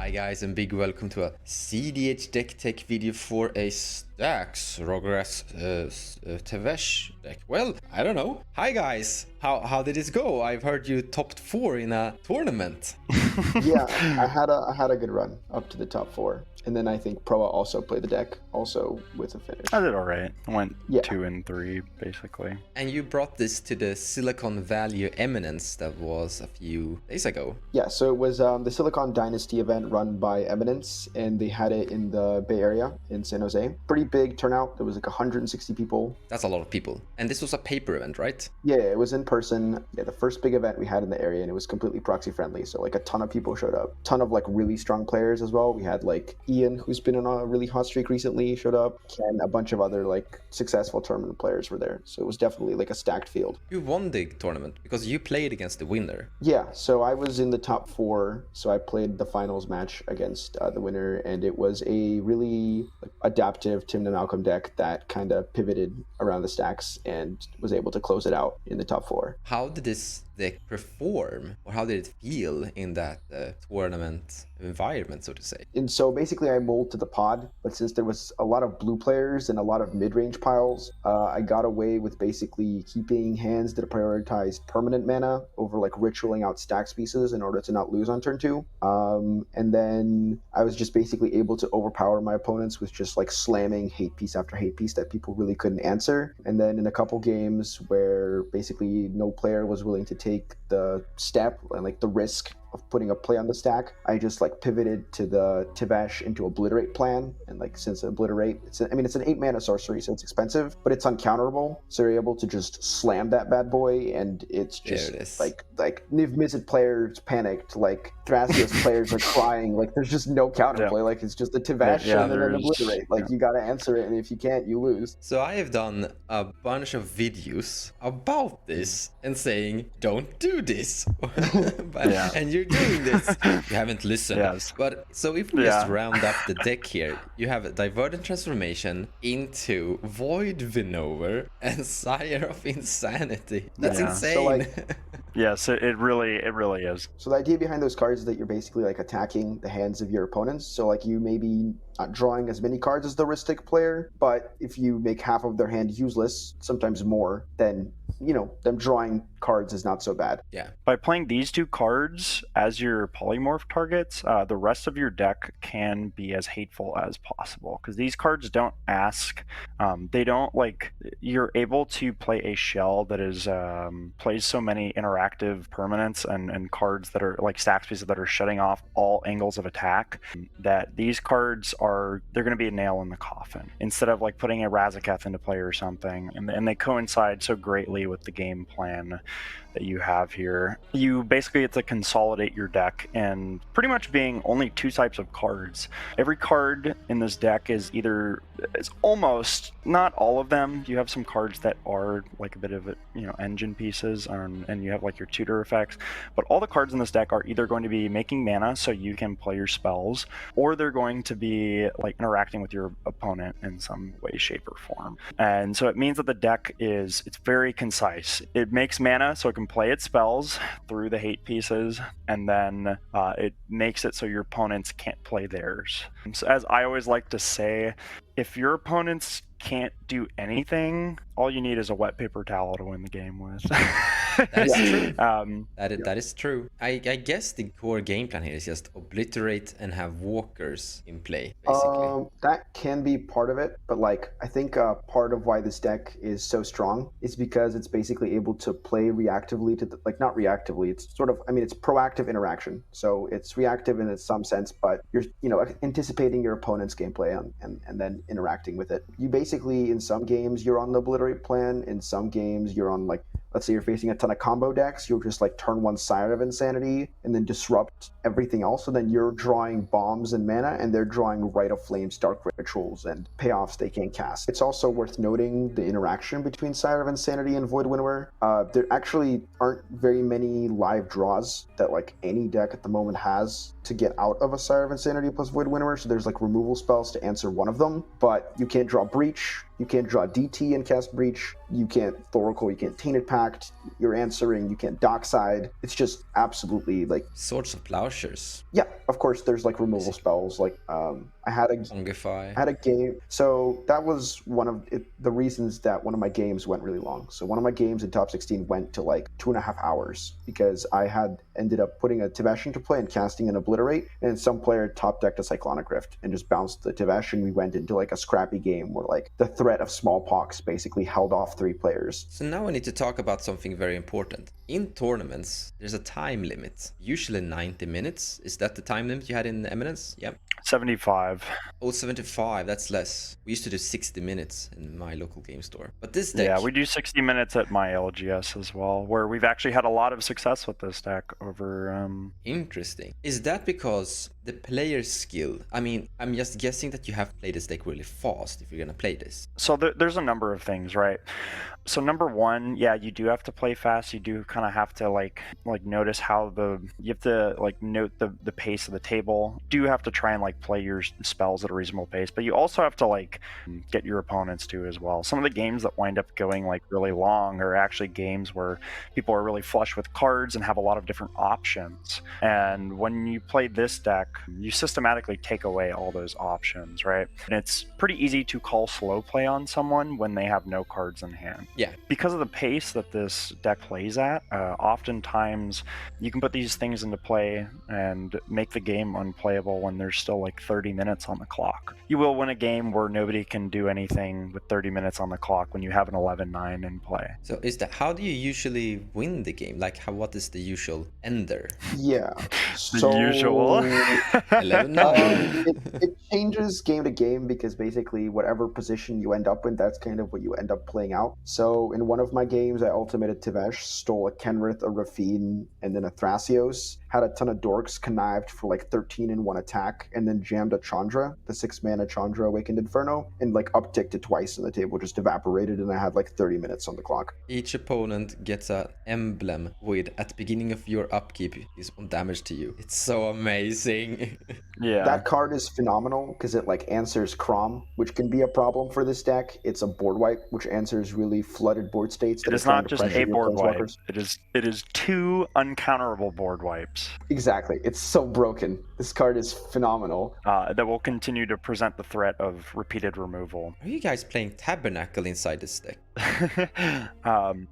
Hi guys, and big welcome to a cEDH deck tech video for a Stax Rograkh Tevesh deck. Well, I don't know. Hi guys, how did it go? I've heard you topped 4 in a tournament. Yeah, I had a good run up to the top 4, and then I think PROA also played the deck, also with a finish. I did all right. I went Yeah. 2 and 3 basically. And you brought this to the Silicon Valley Eminence that was a few days ago. Yeah, so it was the Silicon Dynasty event run by Eminence, and they had it in the Bay Area in San Jose. Pretty big turnout. There was like 160 people. That's a lot of people. And this was a paper event, right? Yeah, it was in person. Yeah, the first big event we had in the area, and it was completely proxy friendly. So like a ton of people showed up. Ton of like really strong players as well. We had like Ian, who's been on a really hot streak recently, showed up. And a bunch of other like successful tournament players were there. So it was definitely like a stacked field. You won the tournament because you played against the winner. Yeah, so I was in the top 4. So I played the finals match against the winner, and it was a really adaptive Tim and Malcolm deck that kind of pivoted around the stacks and was able to close it out in the top 4. How did this deck perform, or how did it feel in that tournament environment, so to say? And so basically I mulled to the pod, but since there was a lot of blue players and a lot of mid-range piles, I got away with basically keeping hands that prioritized permanent mana over like ritualing out stacks pieces in order to not lose on turn 2. And then I was just basically able to overpower my opponents with just like slamming hate piece after hate piece that people really couldn't answer. And then in a couple games where basically no player was willing to take the step and like the risk of putting a play on the stack, I just like pivoted to the Tevesh into Obliterate plan. And like since Obliterate, it's an 8 mana sorcery, so it's expensive, but it's uncounterable. So you're able to just slam that bad boy, and it's just like Niv Mizzet players panicked, like Thrasios players are crying, like there's just no counterplay. Like it's just the Tevesh and then an Obliterate. Like you gotta answer it, and if you can't, you lose. So I have done a bunch of videos about this and saying, don't do this. And you're doing this. You haven't listened. Yes. But so if we just round up the deck here, you have a Divergent Transformation into Void Vinover and Sire of Insanity. That's insane. So like, yes, it really is. So the idea behind those cards is that you're basically like attacking the hands of your opponents. So like you may be not drawing as many cards as the Ristic player, but if you make half of their hand useless, sometimes more, then them drawing cards is not so bad. Yeah. By playing these 2 cards as your polymorph targets, the rest of your deck can be as hateful as possible, because these cards don't ask. They don't like. You're able to play a shell that is plays so many interactive permanents and cards that are like stacks pieces that are shutting off all angles of attack, that they're going to be a nail in the coffin instead of like putting a Razaketh into play or something, and they coincide so greatly with the game plan that you have here. You basically get to consolidate your deck and pretty much being only 2 types of cards. Every card in this deck is almost, not all of them. You have some cards that are like a bit of engine pieces, and you have like your tutor effects, but all the cards in this deck are either going to be making mana so you can play your spells, or they're going to be like interacting with your opponent in some way, shape, or form. And so it means that the deck it's very concise. It makes mana so it can play its spells through the hate pieces, and then it makes it so your opponents can't play theirs. So as I always like to say, if your opponents can't do anything, all you need is a wet paper towel to win the game with. That is true. That is true. I guess the core game plan here is just obliterate and have walkers in play, basically. That can be part of it, but like I think part of why this deck is so strong is because it's basically able to play reactively to not reactively. It's sort of, it's proactive interaction. So it's reactive in some sense, but you're anticipating your opponent's gameplay and then interacting with it. You basically, in some games you're on the obliterate plan. In some games you're on, like, let's say you're facing a ton of combo decks, you'll just like turn 1 Sire of Insanity and then disrupt everything else, and then you're drawing bombs and mana, and they're drawing Rite of Flames, Dark Rituals, and payoffs they can't cast. It's also worth noting the interaction between Sire of Insanity and Void Winnower. There actually aren't very many live draws that like any deck at the moment has to get out of a Sire of Insanity plus Void Winnower, so there's like removal spells to answer one of them, but you can't draw Breach, you can't draw DT and cast Breach, you can't Thoracle, you can't Tainted Path, attacked, you're answering, you can't dockside. It's just absolutely like Swords of Plowshares. yeah. Of course, there's like removal spells. Like I had a Ongify. game. So that was one of the reasons that one of my games went really long. So one of my games in top 16 went to like 2.5 hours because I had ended up putting a Tevesh into play and casting an Obliterate, and some player top decked a Cyclonic Rift and just bounced the Tevesh, and we went into like a scrappy game where like the threat of smallpox basically held off 3 players. So now we need to talk about something very important. In tournaments, there's a time limit, usually 90 minutes. Is that the time limit you had in Eminence? Yeah. 75. Oh, 75, that's less. We used to do 60 minutes in my local game store. But this deck... Yeah, we do 60 minutes at my LGS as well, where we've actually had a lot of success with this deck over... Interesting. Is that because the player's skill? I mean, I'm just guessing that you have played this deck really fast if you're gonna play this. So there's a number of things, right? So number one, yeah, you do have to play fast. You do kind of have to like notice how you have to like note the pace of the table. You do have to try and like play your spells at a reasonable pace, but you also have to like get your opponents to as well. Some of the games that wind up going like really long are actually games where people are really flush with cards and have a lot of different options. And when you play this deck, you systematically take away all those options, right? And it's pretty easy to call slow play on someone when they have no cards in hand. Yeah. Because of the pace that this deck plays at, oftentimes you can put these things into play and make the game unplayable when there's still like 30 minutes on the clock. You will win a game where nobody can do anything with 30 minutes on the clock when you have an 11-9 in play. So how do you usually win the game? Like what is the usual ender? Yeah. The usual. 11-9. It changes game to game because basically whatever position you end up in, that's kind of what you end up playing out. So in one of my games, I ultimated Tevesh, stole a Kenrith, a Rafine, and then a Thrasios. Had a ton of dorks, connived for like 13 in one attack, and then jammed a Chandra, the 6-mana Chandra Awakened Inferno, and like upticked it twice, and the table just evaporated, and I had like 30 minutes on the clock. Each opponent gets an emblem with, at the beginning of your upkeep, is 1 damage to you. It's so amazing. Yeah. That card is phenomenal because it like answers Crom, which can be a problem for this deck. It's a board wipe, which answers really flooded board states. It is not just a board wipe. It is 2 uncounterable board wipes. Exactly. It's so broken. This card is phenomenal. That will continue to present the threat of repeated removal. Are you guys playing Tabernacle inside this deck?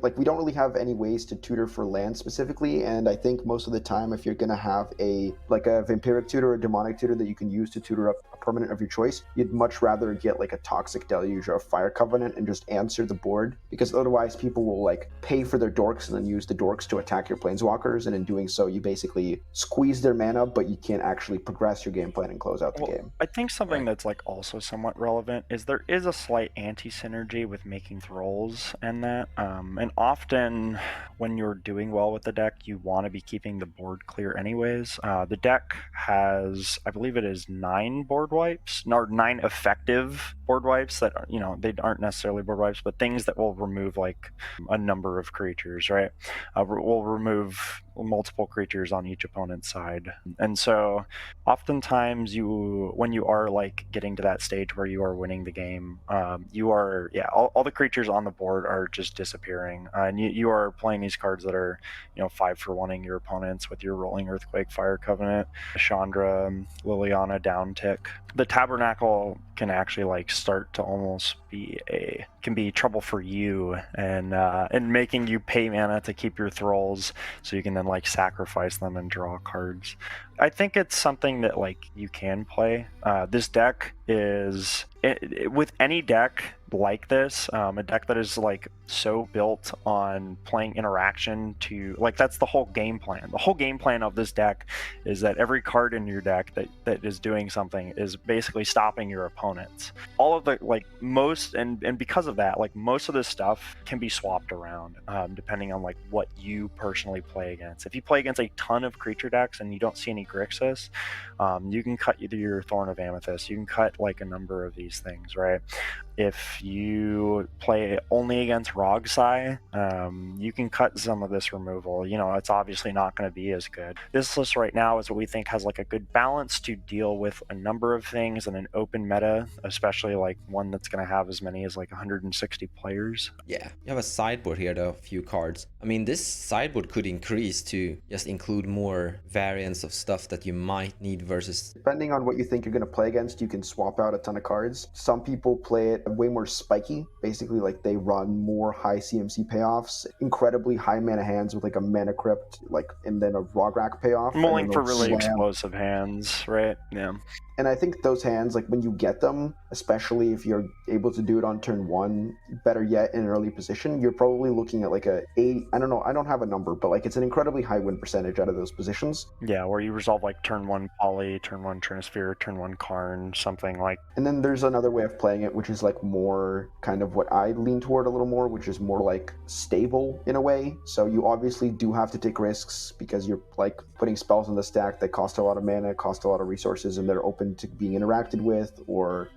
Like we don't really have any ways to tutor for land specifically, and I think most of the time if you're going to have a vampiric tutor or a demonic tutor that you can use to tutor up a permanent of your choice, you'd much rather get like a Toxic Deluge or a Fire Covenant and just answer the board, because otherwise people will like pay for their dorks and then use the dorks to attack your planeswalkers, and in doing so you basically squeeze their mana, but you can't actually progress your game plan and close out the game. I think something that's like also somewhat relevant is there is a slight anti-synergy with making thralls and that, and often when you're doing well with the deck, you want to be keeping the board clear anyways. The deck has, I believe it is 9 board wipes, or 9 effective board wipes that, you know, they aren't necessarily board wipes, but things that will remove like a number of creatures, right? Will remove multiple creatures on each opponent's side. And so oftentimes when you are like getting to that stage where you are winning the game, you are, all the creatures on the board are just disappearing, and you are playing these cards that are, you know, 5-for-1ing your opponents with your Rolling Earthquake, Fire Covenant, Chandra, Liliana downtick. The Tabernacle can actually like start to almost can be trouble for you, and making you pay mana to keep your thralls so you can then like sacrifice them and draw cards. I think it's something that like you can play. This deck is with any deck like this, a deck that is like so built on playing interaction to like, that's the whole game plan. The whole game plan of this deck is that every card in your deck that is doing something is basically stopping your opponents. All of the like most and because of that, like most of this stuff can be swapped around depending on like what you personally play against. If you play against a ton of creature decks and you don't see any Grixis, you can cut either your Thorn of Amethyst, you can cut like a number of these things, right? If if you play only against Rogsai, you can cut some of this removal. You know, it's obviously not going to be as good. This list right now is what we think has like a good balance to deal with a number of things in an open meta, especially like one that's going to have as many as like 160 players. Yeah, you have a sideboard here, though, a few cards. I mean, this sideboard could increase to just include more variants of stuff that you might need versus... Depending on what you think you're going to play against, you can swap out a ton of cards. Some people play it way more spiky. Basically, like they run more high CMC payoffs, incredibly high mana hands with like a mana crypt, like, and then a Rograkh payoff. I'm rolling for they'll really slam. explosive hands, right? Yeah. And I think those hands, like when you get them, especially if you're able to do it on turn one, better yet in an early position, you're probably looking at like a 8, I don't know, I don't have a number, but like it's an incredibly high win percentage out of those positions. Yeah, where you resolve like turn one Poly, turn one Trinisphere, turn one Karn, something like. And then there's another way of playing it, which is like more kind of what I lean toward a little more, which is more like stable in a way. So you obviously do have to take risks because you're like putting spells in the stack that cost a lot of mana, cost a lot of resources, and they're open to being interacted with,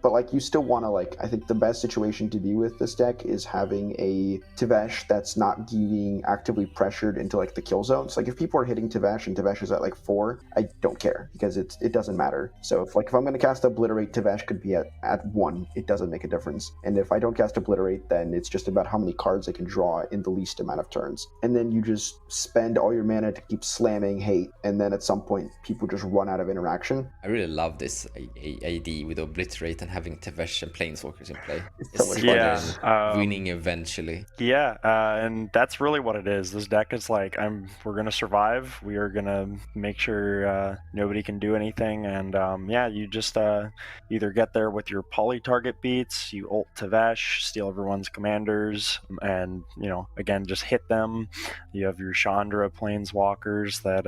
but like you still want to, like, I think the best situation to be with this deck is having a Tevesh that's not getting actively pressured into like the kill zones. Like if people are hitting Tevesh and Tevesh is at like 4, I don't care because it doesn't matter. So if I'm going to cast Obliterate, Tevesh could be at 1, it doesn't make a difference. And if I don't cast Obliterate, then it's just about how many cards I can draw in the least amount of turns. And then you just spend all your mana to keep slamming hate, and then at some point people just run out of interaction. I really love this AD with Obliterate and having Tevesh and Planeswalkers in play. It's so much It's fun. winning eventually. Yeah, and that's really what it is. This deck is like, we're gonna survive. We are gonna make sure nobody can do anything, and yeah, you just either get there with your poly target beats, you ult Tevesh, steal everyone's commanders, and you know, again, just hit them. You have your Chandra Planeswalkers that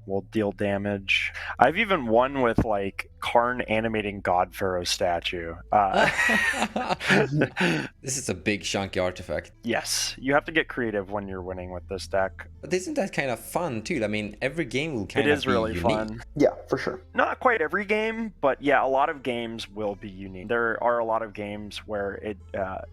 will deal damage. I've even won with like Karn animating God Pharaoh statue. This is a big chunky artifact. Yes, you have to get creative when you're winning with this deck. But isn't that kind of fun too? I mean, every game will kind It of is be really unique. fun. Yeah, for sure. Not quite every game, but yeah, a lot of games will be unique. There are a lot of games where it,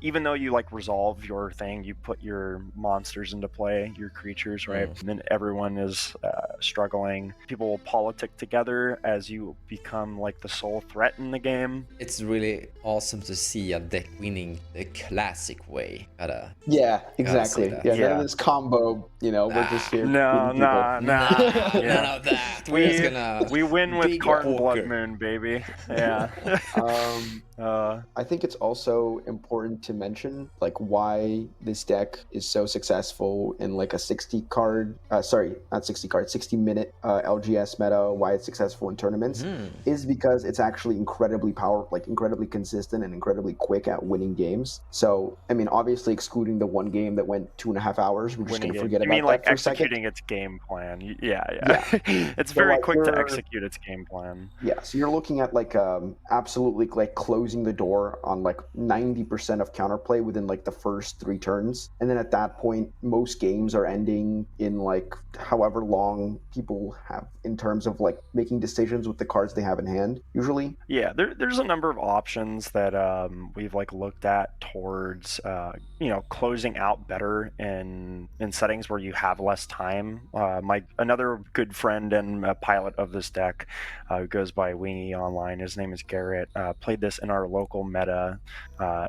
even though you like resolve your thing, you put your monsters into play, your creatures, right? And then everyone is struggling. People will politic together as you become like the sole threat in the game. It's really awesome to see a deck winning the classic way. Yeah, exactly. that. Yeah, Yeah. None of this combo, you know, we're just here. No, beating people. None of that. We're just gonna We win with big Karn Blood poker. Moon, baby. Yeah. I think it's also important to mention like why this deck is so successful in like a 60 minute LGS meta, why it's successful in tournaments, is because it's actually incredibly incredibly consistent and incredibly quick at winning games. So, I mean, obviously excluding the one game that went 2.5 hours, we're just going to forget You about mean that like for a second. executing its game plan? Yeah. It's So, very like, quick to you're- execute its game plan. Yeah, so you're looking at like absolutely like closing the door on like 90% of counterplay within like the first 3 turns, and then at that point most games are ending in like however long people have in terms of like making decisions with the cards they have in hand usually. Yeah, there's a number of options that we've like looked at towards closing out better in settings where you have less time. Another good friend and a pilot of this deck, who goes by Weenie online, his name is Garrett, played this in our local meta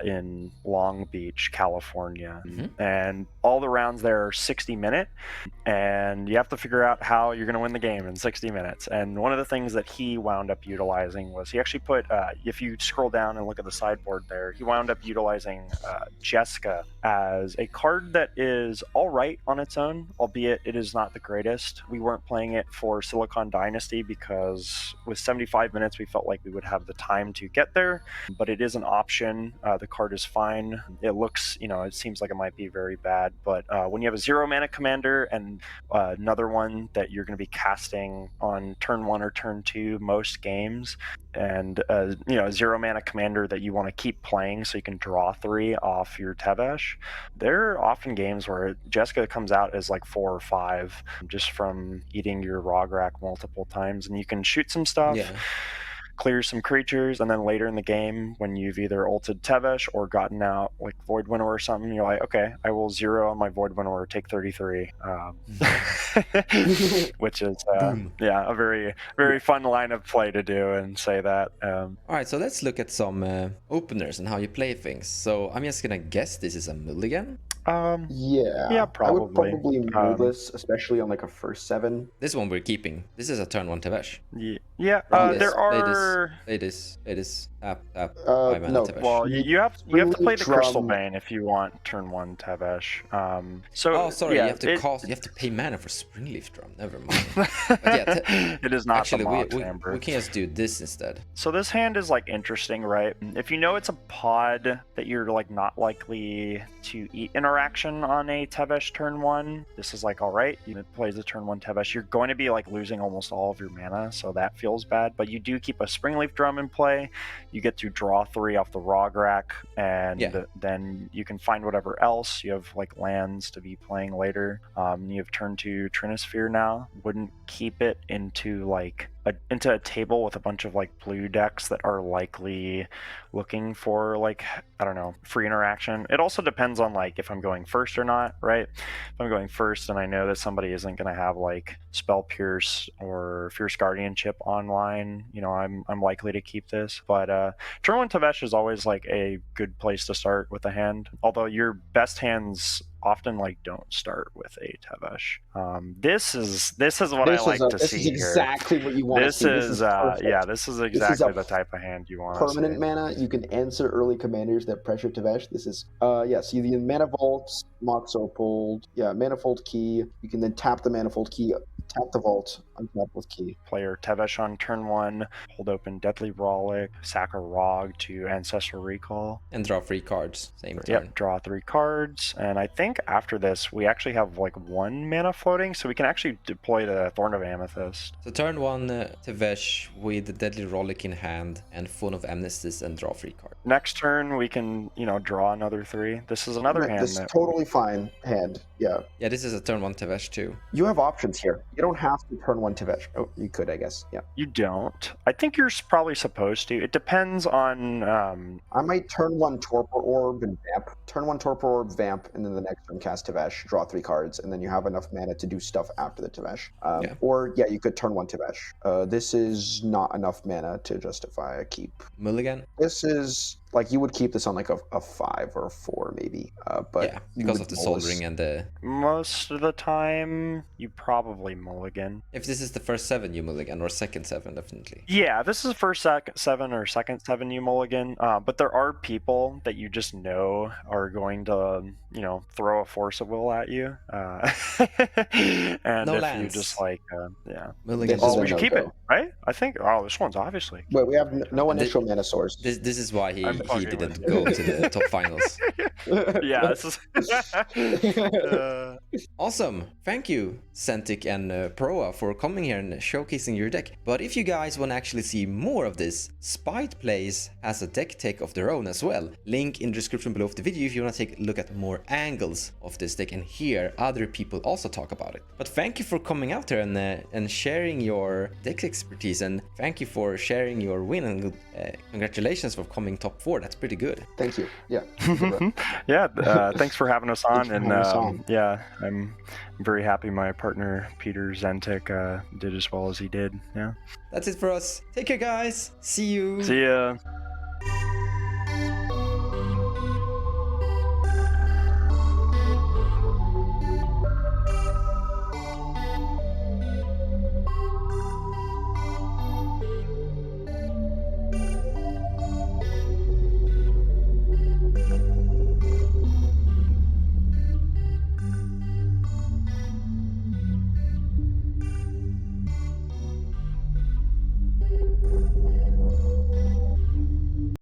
in Long Beach, California, and all the rounds there are 60-minute, and you have to figure out how you're going to win the game in 60 minutes. And one of the things that he wound up utilizing was he actually put, if you scroll down and look at the sideboard there, he wound up utilizing Jessica as a card that is all right on its own, albeit it is not the greatest. We weren't playing it for Silicon Dynasty because with 75 minutes we felt like we would have the time to get there, but it is an option. The card is fine. It looks, it seems like it might be very bad, but when you have a 0 mana commander and another one that you're going to be casting on turn 1 or turn 2 most games, and a 0 mana commander that you want to keep playing so you can draw 3 off your Tevesh, there are often games where Jessica comes out as like 4 or 5 just from eating your Rograkh multiple times, and you can shoot some stuff. Yeah. clear some creatures, and then later in the game, when you've either ulted Tevesh or gotten out like Void Winnower or something, you're like, okay, I will 0 on my Void Winnower, take 33, which is yeah, a very very fun line of play to do and say that. All right, so let's look at some openers and how you play things. So I'm just gonna guess this is a mulligan. Yeah, probably. I would probably mill this, especially on like a first 7. This one we're keeping. This is a turn 1 Tevesh. Yeah. There are. Play this. Tap. No, Tevesh. Well, you have to play the Crystal Drum. Bane if you want turn 1 Tevesh. So sorry, yeah, you have to cost. You have to pay mana for Springleaf Drum. Never mind. But yeah, it is not actually, the Mox we Amber. can just do this instead. So this hand is like interesting, right? If you know it's a pod that you're like not likely to eat interaction on a Tevesh turn 1, this is like all right. You play the turn 1 Tevesh, you're going to be like losing almost all of your mana, so that feels bad. But you do keep a Springleaf Drum in play. You get to draw 3 off the Rograkh, and then you can find whatever else. You have like lands to be playing later. You have turn 2 Trinisphere now. Wouldn't keep it into like into a table with a bunch of like blue decks that are likely looking for like, I don't know, free interaction. It also depends on like if I'm going first or not, right? If I'm going first and I know that somebody isn't going to have like Spell Pierce or Fierce Guardianship online, you know, I'm likely to keep this. But turn 1 Tevesh is always like a good place to start with a hand, although your best hands often like don't start with a Tevesh. This is what I like to see here. This is exactly what you want to see. This is exactly the type of hand you want to see. Permanent mana, you can answer early commanders that pressure Tevesh. This is see the Mana Vault, Mox Opal, Manifold Key. You can then tap the Manifold Key, tap the Vault, untap with Key. Player Tevesh on turn 1, hold open Deadly Rollick, sack a Rog to Ancestral Recall. And draw 3 cards, same turn. Yep, draw 3 cards. And I think after this, we actually have like 1 mana floating, so we can actually deploy the Thorn of Amethyst. So turn 1 Tevesh with the Deadly Rollick in hand and Phone of Amnesties and draw 3 cards. Next turn, we can, draw another 3. This is another hand. This is totally fine hand, yeah. Yeah, this is a turn 1 Tevesh too. You have options here. You don't have to turn 1 Tevesh. Oh, you could, I guess, yeah. You don't. I think you're probably supposed to. It depends on... I might turn 1 Torpor Orb and Vamp. Turn 1 Torpor Orb, Vamp, and then the next turn cast Tevesh, draw 3 cards, and then you have enough mana to do stuff after the Tevesh. Or, you could turn 1 Tevesh. This is not enough mana to justify a keep. Mulligan? This is... like, you would keep this on like a 5 or a 4 maybe, but yeah, because of the soldering and the... Most of the time, you probably mulligan. If this is the first 7, you mulligan, or second 7, definitely. Yeah, this is first 7 or second 7, you mulligan, but there are people that you just know are going to, throw a Force of Will at you. And no if lands. you just like, Mulligan. We should keep it, right? I think, this one's obviously... But we have no initial mana source. This is why he didn't go to the top finals. Yeah, this is... Awesome. Thank you, Zentiic and PROA, for coming here and showcasing your deck. But if you guys want to actually see more of this, Spite Plays has a deck tech of their own as well. Link in the description below of the video if you want to take a look at more angles of this deck and hear other people also talk about it. But thank you for coming out here and sharing your deck expertise, and thank you for sharing your win, and congratulations for coming top 4. That's pretty good. Thank you. Yeah. Yeah. Thanks for having us on. Yeah, I'm very happy my partner Peter Zentiic did as well as he did. Yeah. That's it for us. Take care, guys. See you. See ya.